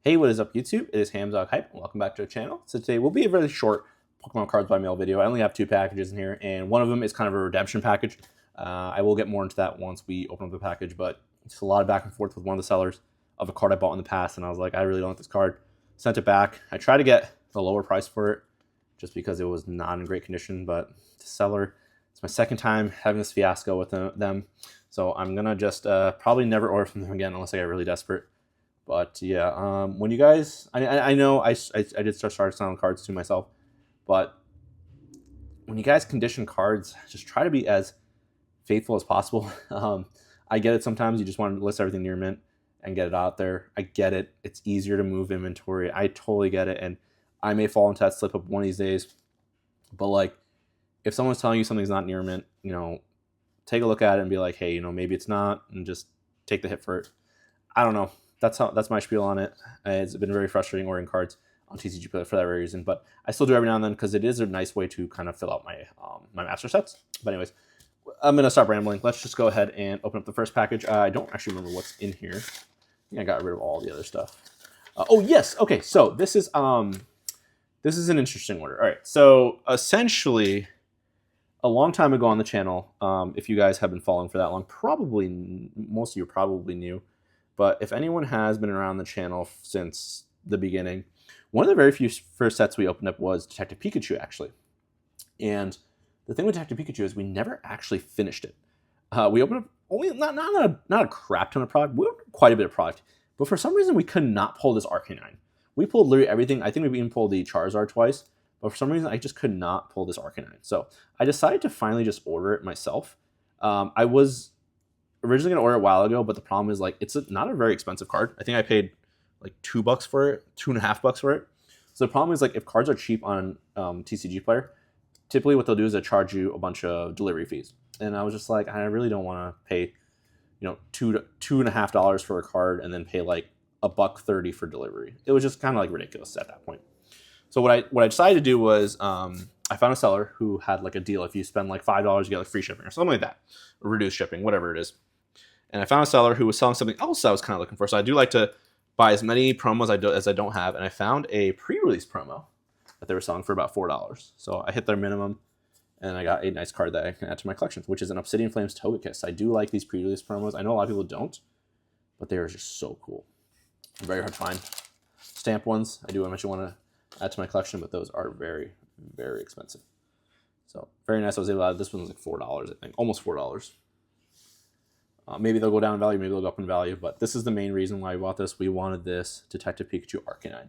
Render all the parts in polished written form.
Hey, what is up, YouTube? It is Hamdog Hype, and welcome back to the channel. So today will be a really short Pokemon Cards by Mail video. I only have two packages in here, and one of them is kind of a redemption package. I will get more into that once we open up the package, but it's a lot of back and forth with one of the sellers of a card I bought in the past, and I was like, I really don't want this card. Sent it back. I tried to get the lower price for it, just because it was not in great condition, but the seller, it's my second time having this fiasco with them, so I'm going to just probably never order from them again unless I get really desperate. But yeah, when you guys, I know I did start selling cards to myself, but when you guys condition cards, just try to be as faithful as possible. I get it. Sometimes you just want to list everything near mint and get it out there. I get it. It's easier to move inventory. I totally get it. And I may fall into that slip up one of these days. But like, if someone's telling you something's not near mint, take a look at it and be like, hey, maybe it's not, and just take the hit for it. I don't know. That's my spiel on it. It's been very frustrating ordering cards on TCG Player for that very reason, but I still do every now and then because it is a nice way to kind of fill out my my master sets. But anyways, I'm gonna stop rambling. Let's just go ahead and open up the first package. I don't actually remember what's in here. I think I got rid of all the other stuff. Oh yes, okay. So this is an interesting order. All right, so essentially, a long time ago on the channel, if you guys have been following for that long, probably most of you probably knew. But if anyone has been around the channel since the beginning, one of the very few first sets we opened up was Detective Pikachu, actually. And the thing with Detective Pikachu is we never actually finished it. We opened up only not a crap ton of product. We opened up quite a bit of product, but for some reason we could not pull this Arcanine. We pulled literally everything. I think we even pulled the Charizard twice, but for some reason I just could not pull this Arcanine. So I decided to finally just order it myself. I was originally gonna order it a while ago, but the problem is like it's not a very expensive card. I think I paid like $2 for it, $2.50 for it. So the problem is like if cards are cheap on TCG Player, typically what they'll do is they charge you a bunch of delivery fees. And I was just like, I really don't want to pay, $2.50 for a card and then pay like $1.30 for delivery. It was just kind of like ridiculous at that point. So what I decided to do was I found a seller who had like a deal. If you spend like $5, you get like free shipping or something like that, or reduced shipping, whatever it is. And I found a seller who was selling something else I was kind of looking for. So I do like to buy as many promos as I don't have. And I found a pre-release promo that they were selling for about $4. So I hit their minimum, and I got a nice card that I can add to my collection, which is an Obsidian Flames Togekiss. I do like these pre-release promos. I know a lot of people don't, but they are just so cool. Very hard to find. Stamp ones, I do eventually want to add to my collection, but those are very, very expensive. So very nice. I was able to add this one was like $4, I think, almost $4. Maybe they'll go down in value, maybe they'll go up in value, but this is the main reason why I bought this. We wanted this Detective Pikachu Arcanine.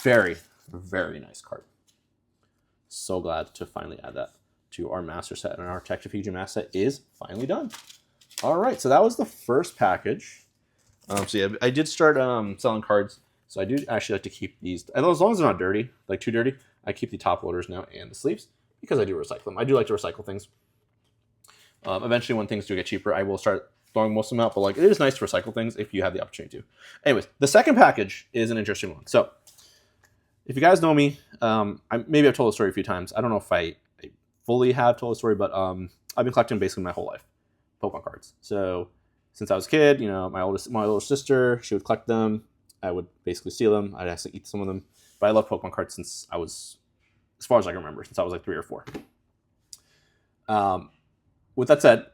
Very, very nice card. So glad to finally add that to our master set, and our Detective Pikachu master set is finally done. All right, so that was the first package. So yeah, I did start selling cards, so I do actually like to keep these, and as long as they're not dirty, like too dirty, I keep the top loaders now and the sleeves because I do recycle them. I do like to recycle things. Eventually, when things do get cheaper, I will start throwing most of them out, but like it is nice to recycle things if you have the opportunity to. Anyways, the second package is an interesting one. So if you guys know me, maybe I've told the story a few times. I don't know if I fully have told the story, but I've been collecting basically my whole life Pokemon cards. So since I was a kid, my older sister, she would collect them. I would basically steal them. I'd actually eat some of them. But I love Pokemon cards since I was, as far as I can remember, since I was like 3 or 4. With that said,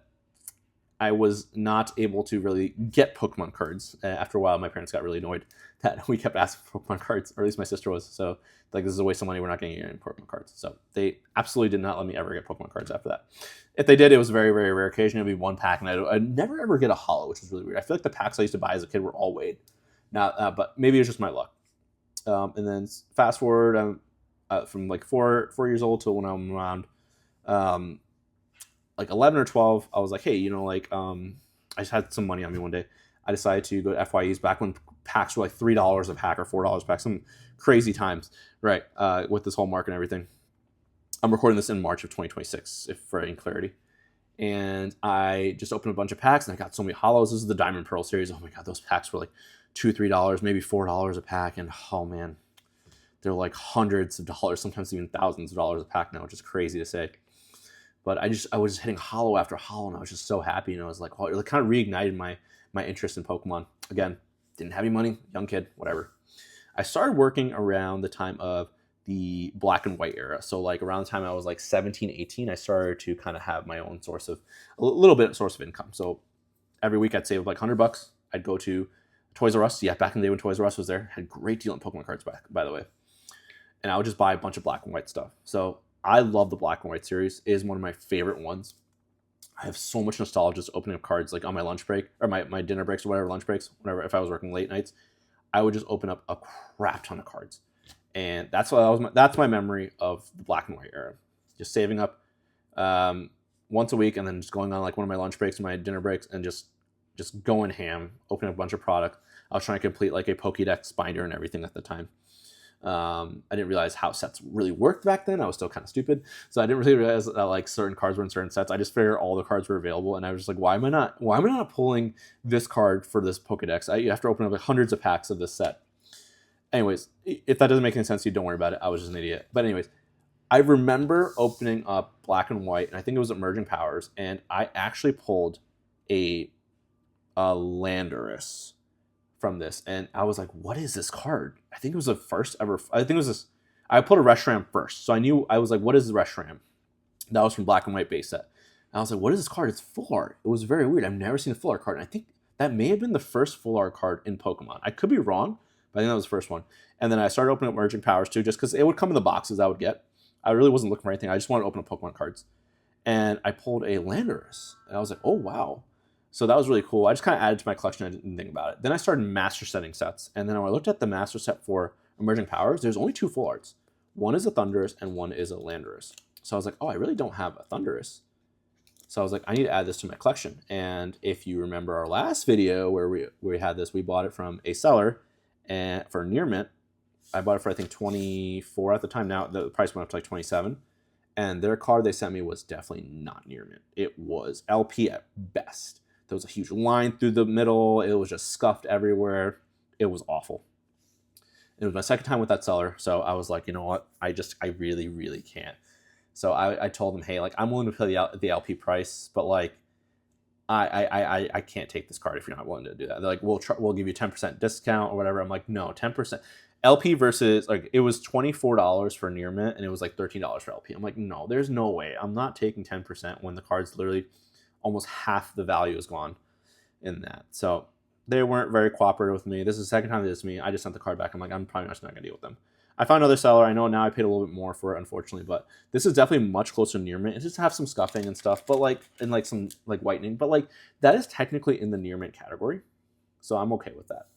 I was not able to really get Pokemon cards. After a while, my parents got really annoyed that we kept asking for Pokemon cards, or at least my sister was. So, like, this is a waste of money. We're not getting any Pokemon cards. So, they absolutely did not let me ever get Pokemon cards after that. If they did, it was a very, very rare occasion. It would be one pack, and I'd never ever get a holo, which is really weird. I feel like the packs I used to buy as a kid were all weighed. Now, but maybe it was just my luck. And then fast forward from like 4 years old to when I'm around like 11 or 12, I was like, hey, I just had some money on me one day. I decided to go to FYEs back when packs were like $3 a pack or $4 a pack, some crazy times, right? With this whole market and everything. I'm recording this in March of 2026, if for any clarity. And I just opened a bunch of packs, and I got so many holos. This is the Diamond Pearl series. Oh my God, those packs were like $2, $3, maybe $4 a pack. And oh man, they're like hundreds of dollars, sometimes even thousands of dollars a pack now, which is crazy to say. But I was just hitting holo after holo, and I was just so happy. And I was like, oh, it kind of reignited my interest in Pokemon. Again, didn't have any money, young kid, whatever. I started working around the time of the black and white era. So like around the time I was like 17, 18, I started to kind of have my own source of a little bit of source of income. So every week I'd save like $100. I'd go to Toys R Us. Yeah, back in the day when Toys R Us was there, had a great deal on Pokemon cards back, by the way. And I would just buy a bunch of black and white stuff. So I love the black and white series. It is one of my favorite ones. I have so much nostalgia just opening up cards like on my lunch break or my dinner breaks or whatever, lunch breaks, whatever. If I was working late nights, I would just open up a crap ton of cards. And that's that's my memory of the black and white era. Just saving up once a week and then just going on like one of my lunch breaks or my dinner breaks and just going ham, opening up a bunch of product. I was trying to complete like a Pokédex binder and everything at the time. I didn't realize how sets really worked back then. I was still kind of stupid. So I didn't really realize that like certain cards were in certain sets. I just figured all the cards were available. And I was just like, why am I not pulling this card for this Pokédex? You have to open up like hundreds of packs of this set. Anyways, if that doesn't make any sense to you, don't worry about it. I was just an idiot. But anyways, I remember opening up black and white, and I think it was Emerging Powers, and I actually pulled a Landorus from this, and I was like, what is this card? I think it was the first ever. I think it was this. I pulled a Reshiram first, so I was like, what is the Reshiram? That was from black and white base set. And I was like, what is this card? It's full art. It was very weird. I've never seen a full art card, and I think that may have been the first full art card in Pokemon. I could be wrong, but I think that was the first one. And then I started opening up Emerging Powers too, just because it would come in the boxes I would get. I really wasn't looking for anything. I just wanted to open up Pokemon cards. And I pulled a Landorus. And I was like, oh, wow. So that was really cool. I just kind of added to my collection. I didn't think about it. Then I started master setting sets. And then when I looked at the master set for Emerging Powers, there's only 2 full arts. One is a Thundurus and one is a Landorus. So I was like, oh, I really don't have a Thundurus. So I was like, I need to add this to my collection. And if you remember our last video where we had this, we bought it from a seller and for near mint. I bought it for I think 24 at the time. Now the price went up to like 27. And their card they sent me was definitely not near mint. It was LP at best. There was a huge line through the middle. It was just scuffed everywhere. It was awful. It was my second time with that seller. So I was like, you know what? I really, really can't. So I told them, hey, like I'm willing to pay the LP price, but like I can't take this card if you're not willing to do that. They're like, we'll give you 10% discount or whatever. I'm like, no, 10%. LP versus like it was $24 for near mint and it was like $13 for LP. I'm like, no, there's no way. I'm not taking 10% when the card's literally almost half the value is gone in that. So they weren't very cooperative with me. This is the second time they did this to me. I just sent the card back. I'm like, I'm probably just not gonna deal with them. I found another seller. I know now I paid a little bit more for it, unfortunately, but this is definitely much closer to near mint. It just have some scuffing and stuff, but like, and like some like whitening, but like that is technically in the near mint category. So I'm okay with that.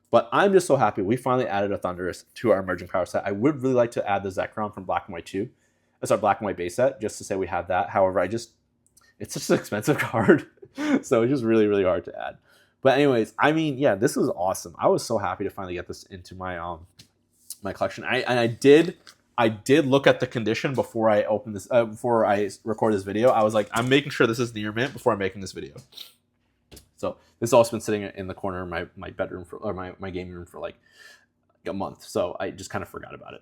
But I'm just so happy we finally added a Thundurus to our Emerging Power set. I would really like to add the Zekrom from Black and White 2. That's our Black and White base set, just to say we have that. However, it's such an expensive card. So it's just really, really hard to add. But anyways, I mean, yeah, this was awesome. I was so happy to finally get this into my my collection. I did look at the condition before I opened this, before I record this video. I was like, I'm making sure this is near mint before I'm making this video. So this has also been sitting in the corner of my bedroom or my gaming room for like a month. So I just kind of forgot about it.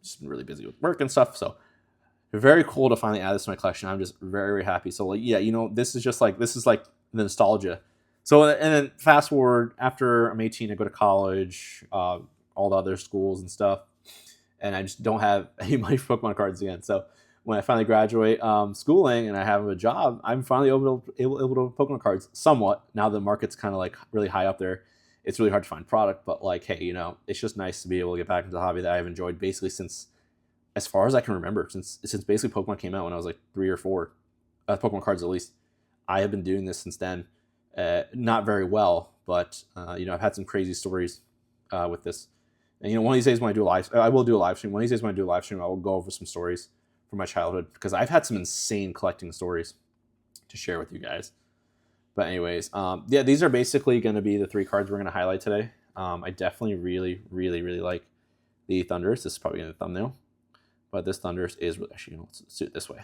Just been really busy with work and stuff. So very cool to finally add this to my collection. I'm just very, very happy. So like, yeah, you know, this is like the nostalgia. So, and then fast forward after I'm 18, I go to college, all the other schools and stuff. And I just don't have any money for Pokemon cards again. So when I finally graduate schooling and I have a job, I'm finally able to Pokemon cards somewhat. Now the market's kind of like really high up there. It's really hard to find product, but like, hey, you know, it's just nice to be able to get back into the hobby that I've enjoyed basically since, as far as I can remember, since basically Pokemon came out when I was like 3 or 4, Pokemon cards at least. I have been doing this since then. Not very well, but you know, I've had some crazy stories with this. And you know, one of these days when I do I will do a live stream. One of these days when I do a live stream, I will go over some stories from my childhood because I've had some insane collecting stories to share with you guys. But anyways, yeah, these are basically going to be the 3 cards we're going to highlight today. I definitely really, really, really like the Thundurus. This is probably going to be the thumbnail. But this Thundurus is really, actually, let's do it this way.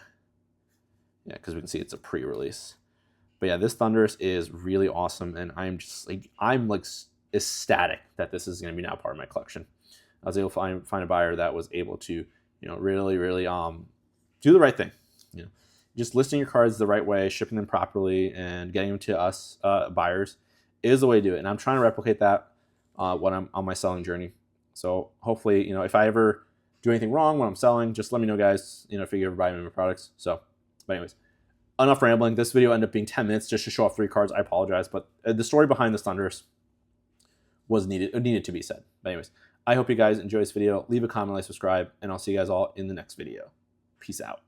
Yeah, because we can see it's a pre-release. But yeah, this Thundurus is really awesome, and I'm like ecstatic that this is going to be now part of my collection. I was able to find a buyer that was able to, you know, really, really do the right thing. You know, just listing your cards the right way, shipping them properly, and getting them to us buyers is the way to do it. And I'm trying to replicate that when I'm on my selling journey. So hopefully, you know, if I ever do anything wrong when I'm selling, just let me know, guys, you know, if you ever buy my products. So, but anyways, enough rambling. This video ended up being 10 minutes just to show off 3 cards. I apologize, but the story behind this Thunderous was needed to be said. But anyways, I hope you guys enjoy this video. Leave a comment, like, subscribe, and I'll see you guys all in the next video. Peace out.